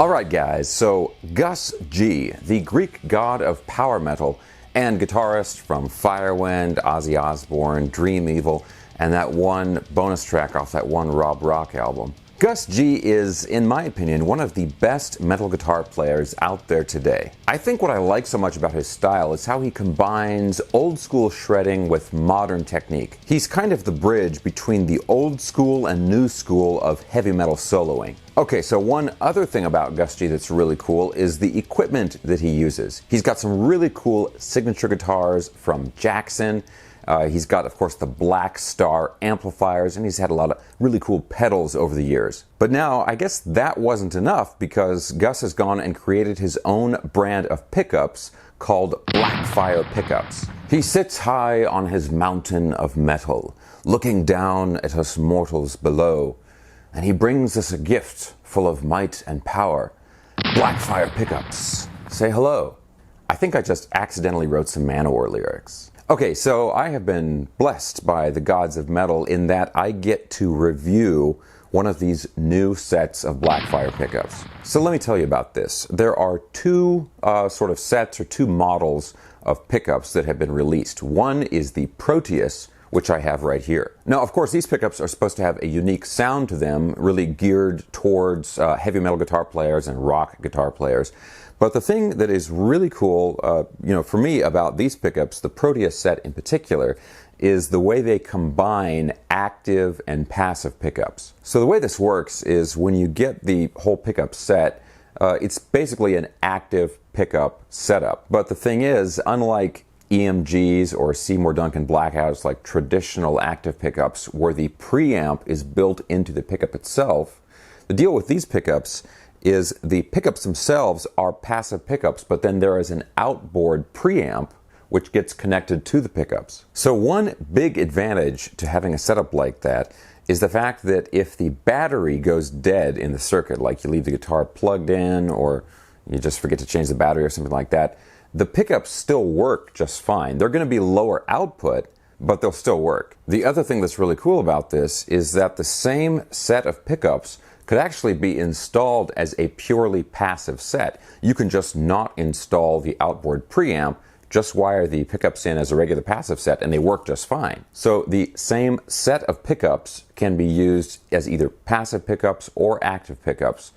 Alright guys, so Gus G, the Greek god of power metal and guitarist from Firewind, Ozzy Osbourne, Dream Evil, and that one bonus track off that one Rob Rock album. Gus G is, in my opinion, one of the best metal guitar players out there today. I think what I like so much about his style is how he combines old school shredding with modern technique. He's kind of the bridge between the old school and new school of heavy metal soloing. Okay, so one other thing about Gus G that's really cool is the equipment that he uses. He's got some really cool signature guitars from Jackson. He's got, of course, the Black Star amplifiers, and he's had a lot of really cool pedals over the years. But now, I guess that wasn't enough because Gus has gone and created his own brand of pickups called Blackfire Pickups. He sits high on his mountain of metal, looking down at us mortals below, and he brings us a gift full of might and power. Blackfire Pickups. Say hello. I think I just accidentally wrote some Manowar lyrics. Okay, so I have been blessed by the gods of metal in that I get to review one of these new sets of Blackfire pickups. So let me tell you about this. There are two sort of sets or two models of pickups that have been released. One is the Proteus, which I have right here. Now, of course, these pickups are supposed to have a unique sound to them, really geared towards heavy metal guitar players and rock guitar players. But the thing that is really cool, for me about these pickups, the Proteus set in particular, is the way they combine active and passive pickups. So the way this works is when you get the whole pickup set, it's basically an active pickup setup. But the thing is, unlike EMGs or Seymour Duncan Blackouts, like traditional active pickups where the preamp is built into the pickup itself, the deal with these pickups is the pickups themselves are passive pickups, but then there is an outboard preamp which gets connected to the pickups. So one big advantage to having a setup like that is the fact that if the battery goes dead in the circuit, like you leave the guitar plugged in or you just forget to change the battery or something like that, the pickups still work just fine. They're going to be lower output, but they'll still work. The other thing that's really cool about this is that the same set of pickups could actually be installed as a purely passive set. You can just not install the outboard preamp, just wire the pickups in as a regular passive set, and they work just fine. So the same set of pickups can be used as either passive pickups or active pickups,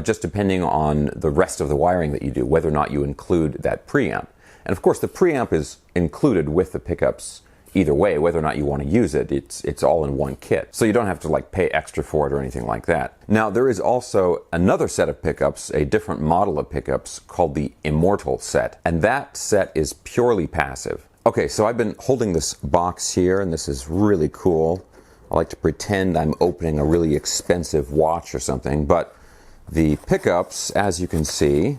just depending on the rest of the wiring that you do, whether or not you include that preamp. And of course, the preamp is included with the pickups either way, whether or not you want to use it. It's all in one kit. So you don't have to like pay extra for it or anything like that. Now, there is also another set of pickups, a different model of pickups called the Immortal set. And that set is purely passive. Okay, so I've been holding this box here, and this is really cool. I like to pretend I'm opening a really expensive watch or something, but the pickups, as you can see,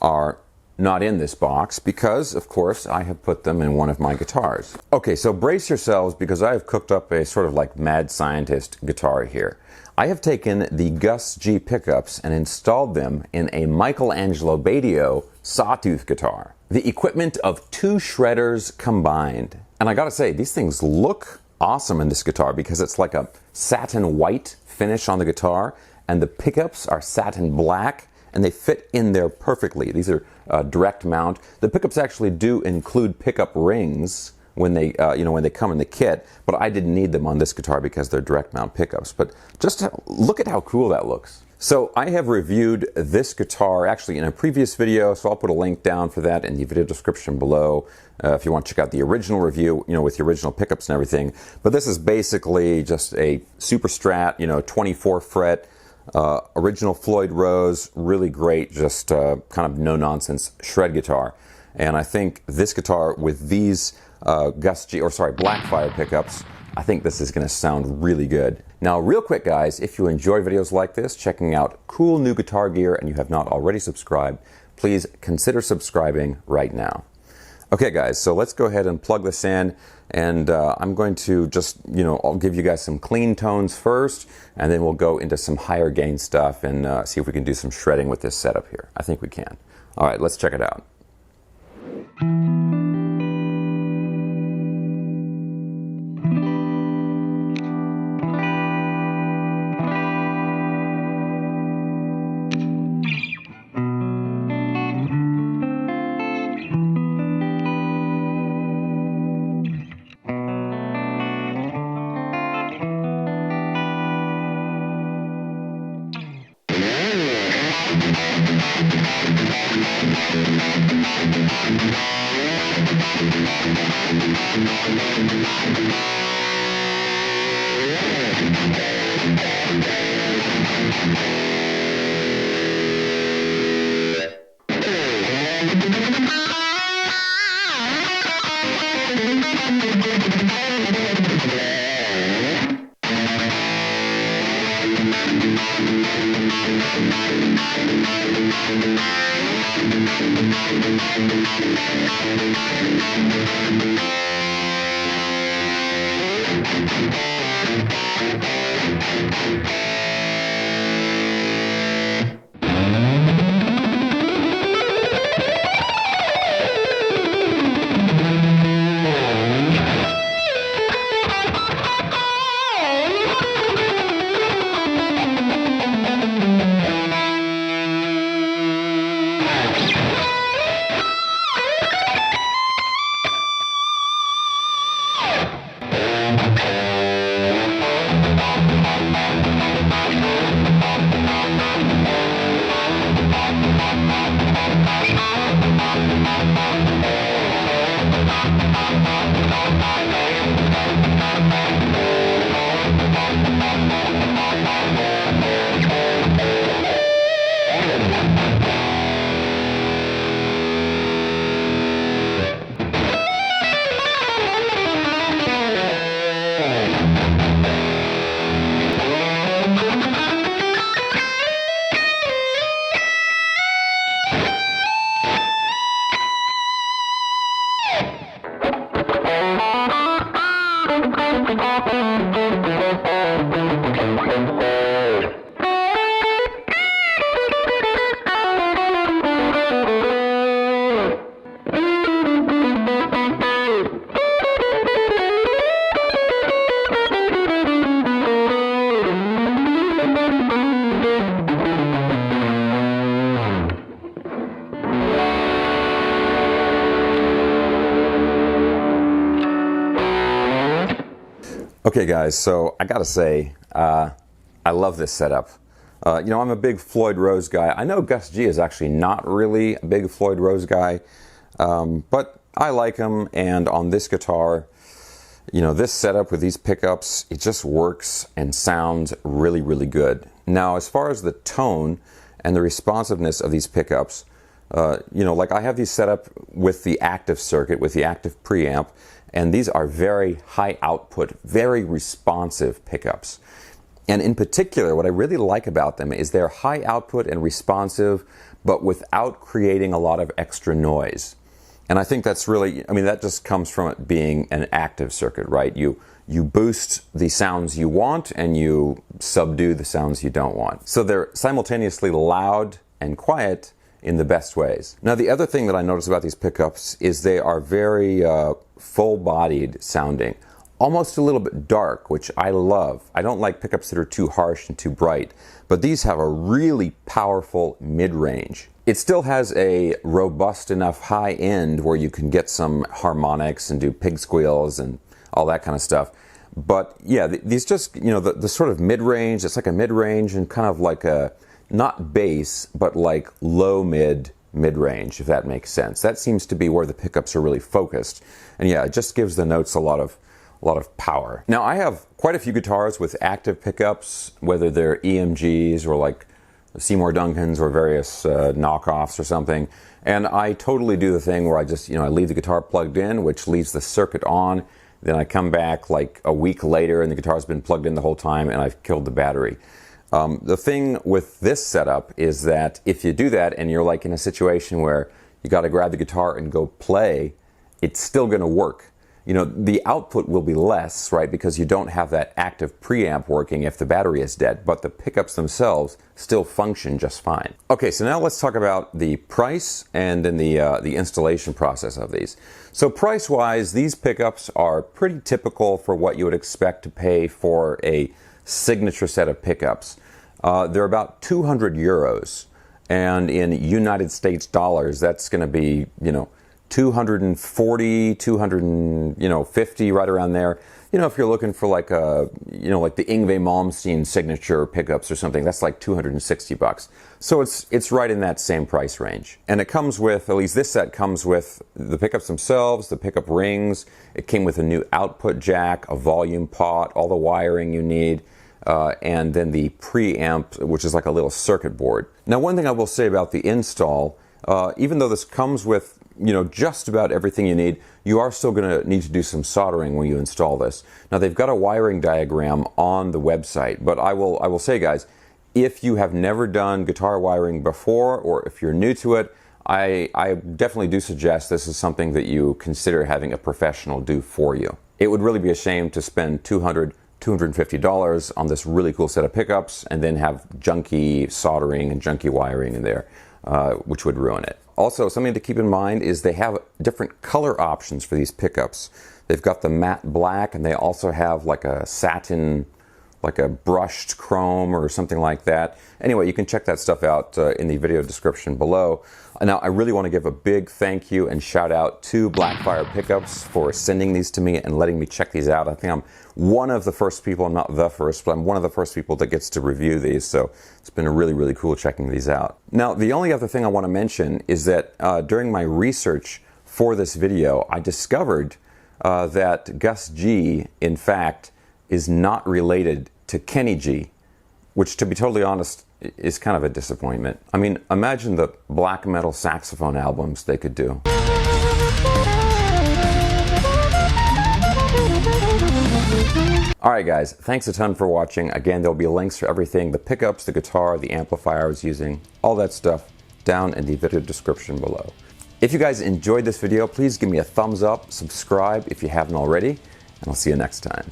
are not in this box because, of course, I have put them in one of my guitars. Okay, so brace yourselves because I have cooked up a sort of like mad scientist guitar here. I have taken the Gus G pickups and installed them in a Michelangelo Badio sawtooth guitar. The equipment of two shredders combined. And I gotta say, these things look awesome in this guitar because it's like a satin white finish on the guitar, and the pickups are satin black, and they fit in there perfectly. These are direct mount. The pickups actually do include pickup rings when they, when they come in the kit, but I didn't need them on this guitar because they're direct mount pickups. But just look at how cool that looks. So I have reviewed this guitar actually in a previous video, so I'll put a link down for that in the video description below if you want to check out the original review, with the original pickups and everything. But this is basically just a Super Strat, 24 fret, original Floyd Rose, really great, just kind of no-nonsense shred guitar. And I think this guitar with these Blackfire pickups, I think this is going to sound really good. Now, real quick, guys, if you enjoy videos like this, checking out cool new guitar gear, and you have not already subscribed, please consider subscribing right now. Okay, guys, so let's go ahead and plug this in, and I'm going to just, I'll give you guys some clean tones first, and then we'll go into some higher gain stuff and see if we can do some shredding with this setup here. I think we can. All right, let's check it out. Okay guys, so I gotta say, I love this setup. You know, I'm a big Floyd Rose guy. I know Gus G is actually not really a big Floyd Rose guy, but I like him, and on this guitar, you know, this setup with these pickups, it just works and sounds really, really good. Now, as far as the tone and the responsiveness of these pickups, you know, like I have these set up with the active circuit, with the active preamp, and these are very high output, very responsive pickups. And in particular, what I really like about them is they're high output and responsive, but without creating a lot of extra noise. And I think that's really, I mean, that just comes from it being an active circuit, right? You boost the sounds you want and you subdue the sounds you don't want. So they're simultaneously loud and quiet in the best ways. Now, the other thing that I notice about these pickups is they are very full-bodied sounding, almost a little bit dark, which I love. I don't like pickups that are too harsh and too bright, but these have a really powerful mid-range. It still has a robust enough high end where you can get some harmonics and do pig squeals and all that kind of stuff. But yeah, these just, you know, the sort of mid-range, it's like a mid-range and kind of like a, not bass, but like low mid-range, if that makes sense. That seems to be where the pickups are really focused. And yeah, it just gives the notes a lot of power. Now, I have quite a few guitars with active pickups, whether they're EMGs or like Seymour Duncans or various knockoffs or something. And I totally do the thing where I just, you know, I leave the guitar plugged in, which leaves the circuit on. Then I come back like a week later and the guitar's been plugged in the whole time and I've killed the battery. The thing with this setup is that if you do that and you're like in a situation where you got to grab the guitar and go play, it's still going to work. You know, the output will be less, right, because you don't have that active preamp working if the battery is dead, but the pickups themselves still function just fine. Okay, so now let's talk about the price and then the installation process of these. So price-wise, these pickups are pretty typical for what you would expect to pay for a signature set of pickups. They're about 200 euros, and in United States dollars, that's going to be, you know, 240, 250, right around there. You know, if you're looking for like a, you know, like the Yngwie Malmsteen signature pickups or something, that's like $260. So it's right in that same price range. And it comes with, at least this set comes with the pickups themselves, the pickup rings. It came with a new output jack, a volume pot, all the wiring you need, and then the preamp, which is like a little circuit board. Now, one thing I will say about the install, even though this comes with, you know, just about everything you need, you are still going to need to do some soldering when you install this. Now, they've got a wiring diagram on the website, but I will say, guys, if you have never done guitar wiring before, or if you're new to it, I definitely do suggest this is something that you consider having a professional do for you. It would really be a shame to spend $250 on this really cool set of pickups and then have junky soldering and junky wiring in there, which would ruin it. Also, something to keep in mind is they have different color options for these pickups. They've got the matte black, and they also have like a satin, like a brushed chrome or something like that. Anyway, you can check that stuff out in the video description below. Now, I really want to give a big thank you and shout out to Blackfire Pickups for sending these to me and letting me check these out. I think I'm one of the first people, I'm not the first, but I'm one of the first people that gets to review these, so it's been really, really cool checking these out. Now, the only other thing I want to mention is that during my research for this video, I discovered that Gus G, in fact, is not related to Kenny G, which, to be totally honest, is kind of a disappointment. I mean, imagine the black metal saxophone albums they could do. Alright guys, thanks a ton for watching. Again, there'll be links for everything, the pickups, the guitar, the amplifier I was using, all that stuff down in the video description below. If you guys enjoyed this video, please give me a thumbs up, subscribe if you haven't already, and I'll see you next time.